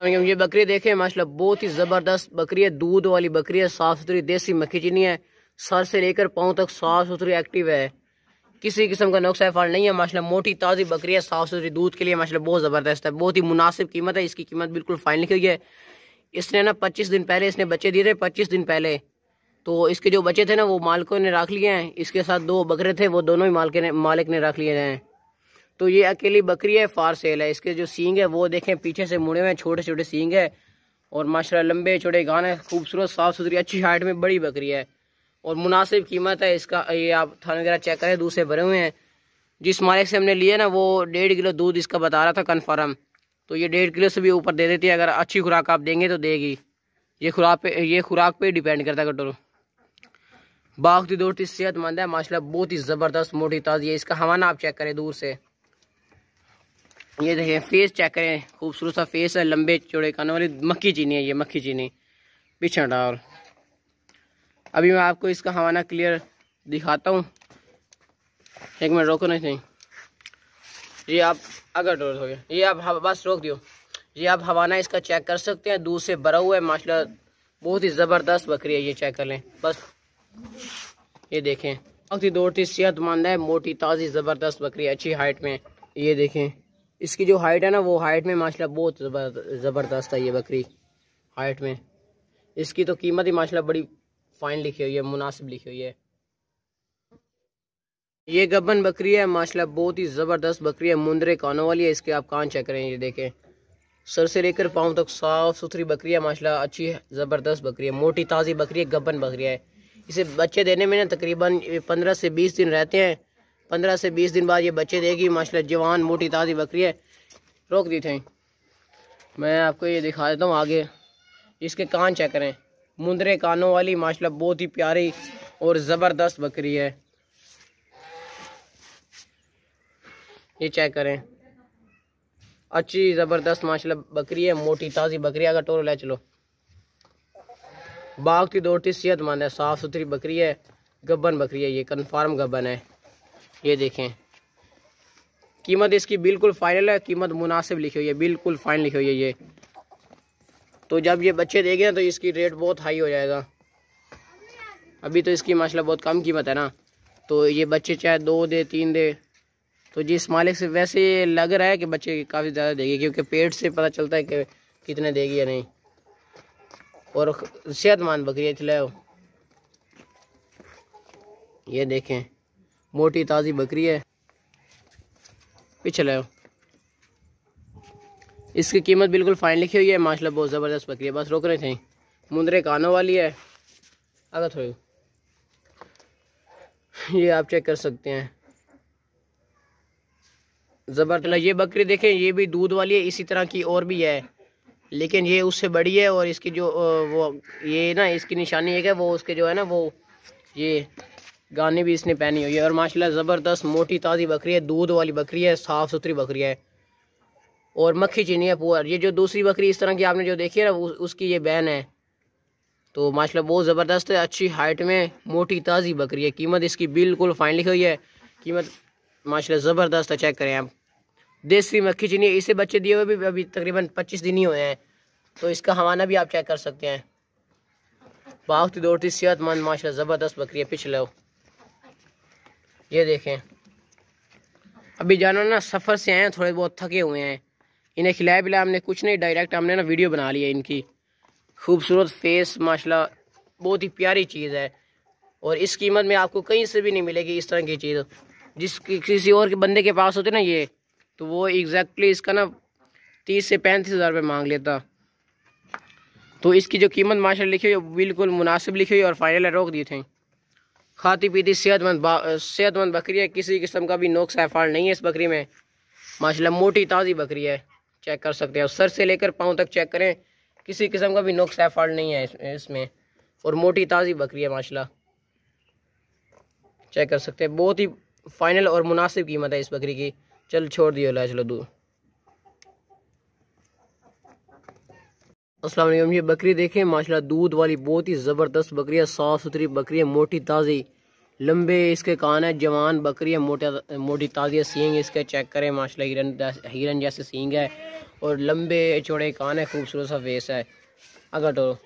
ये बकरी देखें माशाल्लाह बहुत ही ज़बरदस्त बकरी है, दूध वाली बकरी है, साफ़ सुथरी देसी मक्खी चीनी है, सर से लेकर पाँव तक साफ़ सुथरी एक्टिव है, किसी किस्म का नुक्स फल नहीं है। माशाल्लाह मोटी ताज़ी बकरी है, साफ़ सुथरी दूध के लिए माशाल्लाह बहुत ज़बरदस्त है, बहुत ही मुनासिब कीमत है। इसकी कीमत बिल्कुल फाइनल लिखी हुई है। इसने ना 25 दिन पहले इसने बच्चे दिए थे, 25 दिन पहले। तो इसके जो बच्चे थे ना वो मालिकों ने रख लिए हैं, इसके साथ 2 बकरे थे वो दोनों ही मालिक ने रख लिए हैं। तो ये अकेली बकरी है, फार सेल है। इसके जो सींग है वो देखें पीछे से मुड़े हुए हैं, छोटे छोटे सींग है और माशाल्लाह लंबे चौड़े गान है, खूबसूरत साफ सुथरी अच्छी हाइट में बड़ी बकरी है और मुनासिब कीमत है इसका। ये आप थान वगैरह चेक करें, दूध से भरे हुए हैं। जिस मालिक से हमने लिया ना वो 1.5 किलो दूध इसका बता रहा था कन्फर्म, तो ये 1.5 किलो से भी ऊपर दे देती है। अगर अच्छी खुराक आप देंगे तो देगी। ये खुराक पे डिपेंड करता है कटोरो। बागती दौड़ती सेहतमंद है माशाल्लाह, बहुत ही ज़बरदस्त मोटी ताज़ी है। इसका हवाना आप चेक करें दूर से, ये देखें फेस चेक करें, खूबसूरत सा फेस है, लंबे चौड़े कानों वाली मक्खी चीनी है। ये मक्खी चीनी पीछे डाल। अभी मैं आपको इसका हवाना क्लियर दिखाता हूँ, एक मिनट रोको नहीं। ये आप अगर डोर हो गया, ये आप बस रोक दियो। ये आप हवाना इसका चेक कर सकते हैं, दूध से भरा हुआ है माशाल्लाह, बहुत ही ज़बरदस्त बकरी है। ये चेक कर लें बस, ये देखें वक्त दौड़ती सेहतमंद है, मोटी ताज़ी ज़बरदस्त बकरी है, अच्छी हाइट में। ये देखें इसकी जो हाइट है ना वो हाइट में माशाल्लाह बहुत ज़बरदस्त है ये बकरी हाइट में। इसकी तो कीमत ही माशाल्लाह बड़ी फाइन लिखी हुई है, मुनासिब लिखी हुई है। ये गब्बन बकरी है माशाल्लाह, बहुत ही ज़बरदस्त बकरी है, मुंदरे कानों वाली है। इसके आप कान चेक करें, ये देखें सर से लेकर पाँव तक साफ़ सुथरी बकरी है माशाल्लाह, अच्छी ज़बरदस्त बकरी है, मोटी ताज़ी बकरी है, गब्बन बकरी है। इसे बच्चे देने में ना तकरीबन 15 से 20 दिन रहते हैं। 15 से 20 दिन बाद ये बच्चे देगी माशाल्लाह, जवान मोटी ताज़ी बकरी है। रोक दी थे, मैं आपको ये दिखा देता हूँ आगे। इसके कान चेक करें, मुंदरे कानों वाली माशाल्लाह, बहुत ही प्यारी और ज़बरदस्त बकरी है। ये चेक करें, अच्छी ज़बरदस्त माशाल्लाह बकरी है, मोटी ताज़ी बकरी है। अगर टोरो ले चलो, बागती दौड़ती सेहतमंद है, साफ़ सुथरी बकरी है, गब्बन बकरी है, ये कन्फर्म गब्बन है। ये देखें कीमत इसकी बिल्कुल फाइनल है, कीमत मुनासिब लिखी हुई है, बिल्कुल फाइनल लिखी हुई है। ये तो जब ये बच्चे देंगे ना तो इसकी रेट बहुत हाई हो जाएगा। अभी तो इसकी माशाल्लाह बहुत कम कीमत है ना, तो ये बच्चे चाहे 2 दे 3 दे, तो जिस मालिक से वैसे लग रहा है कि बच्चे काफ़ी ज़्यादा देगी, क्योंकि पेट से पता चलता है कि कितने देगी या नहीं। और सेहतमंद बकरी है, चलाओ। ये देखें मोटी ताज़ी बकरी है, पीछे लाओ। इसकी कीमत बिल्कुल फाइन लिखी हुई है माशाल्लाह, बहुत ज़बरदस्त बकरी है। बस रोक रहे थे, मुंदरे कानों वाली है। अगर थोड़ी ये आप चेक कर सकते हैं, ज़बरदस्त। ये बकरी देखें, ये भी दूध वाली है, इसी तरह की और भी है, लेकिन ये उससे बड़ी है। और इसकी जो वो ये ना इसकी निशानी एक है, वो उसके जो है ना वो ये गाने भी इसने पहनी हुई है। और माशाल्लाह ज़बरदस्त मोटी ताज़ी बकरी है, दूध वाली बकरी है, साफ़ सुथरी बकरी है और मक्खी चीनी है पुअर। ये जो दूसरी बकरी इस तरह की आपने जो देखी है ना उसकी ये बहन है। तो माशाल्लाह बहुत ज़बरदस्त है, अच्छी हाइट में मोटी ताज़ी बकरी है। कीमत इसकी बिल्कुल फाइन लिखी हुई है, कीमत माशाल्लाह ज़बरदस्त है। चेक करें आप, देसी मक्खी चीनी। इसे बच्चे दिए हुए भी अभी तकरीबन 25 दिन ही हुए हैं, तो इसका हवाना भी आप चेक कर सकते हैं। भागती दौड़ती सेहतमंद माशाल्लाह ज़बरदस्त बकरी है। पिछले ये देखें, अभी जानवर ना सफ़र से आए हैं, थोड़े बहुत थके हुए हैं। इन्हें खिलाया पिलाया हमने कुछ नहीं, डायरेक्ट हमने ना वीडियो बना ली है इनकी। खूबसूरत फेस माशाल्लाह, बहुत ही प्यारी चीज़ है और इस कीमत में आपको कहीं से भी नहीं मिलेगी इस तरह की चीज़। किसी और के बंदे के पास होते ना ये, तो वो एग्जैक्टली इसका ना 30 से 35 हज़ार रुपये मांग लेता। तो इसकी जो कीमत माशाल्लाह लिखी हुई बिल्कुल मुनासिब लिखी हुई और फाइनल रोक दिए थे। खाती पीती सेहतमंद बकरी है, किसी किस्म का भी नुक्स है फाल्ट नहीं है इस बकरी में। माशाल्लाह मोटी ताज़ी बकरी है, चेक कर सकते हैं। सर से लेकर पाँव तक चेक करें, किसी किस्म का भी नुक्स है फाल्ट नहीं है इसमें। और मोटी ताज़ी बकरी है माशाल्लाह, चेक कर सकते हैं। बहुत ही फाइनल और मुनासिब कीमत है इस बकरी की। चल छोड़ दियो, ला चलो दूर। अस्सलाम वालेकुम। ये बकरी देखें माशाल्लाह, दूध वाली बहुत ही ज़बरदस्त बकरी है, साफ़ सुथरी बकरी है, मोटी ताज़ी लंबे इसके कान है, जवान बकरी है, मोटी ताज़ी सींग इसके चेक करें माशाल्लाह, हिरन जैसे सींग है और लंबे चौड़े कान है, खूबसूरत सा फेस है। अगर तो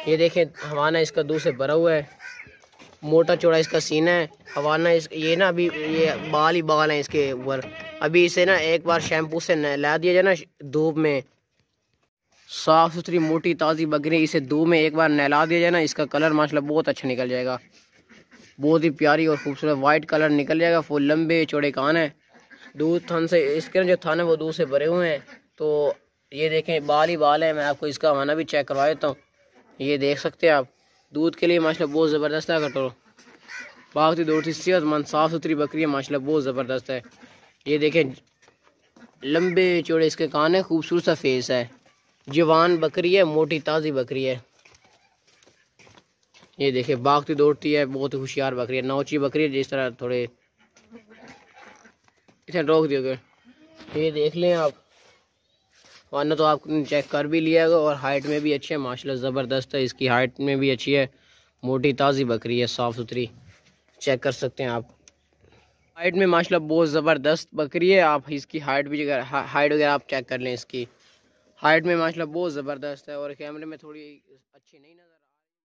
ये देखें हवाना इसका दूध से भरा हुआ है, मोटा चौड़ा इसका सीना है। हवाना ये ना अभी ये बाल ही बाल हैं इसके ऊपर। अभी इसे ना एक बार शैम्पू से नहला दिया जाए ना धूप में, साफ़ सुथरी मोटी ताज़ी बकरी, इसे धूप में एक बार नहला दिया जाए ना, इसका कलर माशाल्लाह बहुत अच्छा निकल जाएगा, बहुत ही प्यारी और खूबसूरत वाइट कलर निकल जाएगा। फुल लंबे चौड़े कान है, दूध थन से इसके जो थन है वो दूध से भरे हुए हैं। तो ये देखें बाल ही बाल है। मैं आपको इसका हवाना भी चेक करवा देता हूँ, ये देख सकते हैं आप। दूध के लिए माशाल्लाह बहुत ज़बरदस्त है। कटोरो बाकी दौड़ती सेहतमंद साफ़ सुथरी बकरी है माशाल्लाह, बहुत ज़बरदस्त है। ये देखें लंबे चौड़े इसके कान है, खूबसूरत सा फेस है, जवान बकरी है, मोटी ताज़ी बकरी है। ये देखिए भागती दौड़ती है, बहुत ही होशियार बकरी है, नौची बकरी है। जिस तरह थोड़े इसे रोक दियोगे, ये देख लें आप। वरना तो आप चेक कर भी लिया और हाइट में भी अच्छी है माशाल्लाह, ज़बरदस्त है, इसकी हाइट में भी अच्छी है, मोटी ताज़ी बकरी है, साफ़ सुथरी, चेक कर सकते हैं आप। हाइट में माशाल्लाह बहुत ज़बरदस्त बकरी है। आप इसकी हाइट भी हाइट वगैरह आप चेक कर लें, इसकी हाइट में माशाल्लाह बहुत ज़बरदस्त है। और कैमरे में थोड़ी अच्छी नहीं नज़र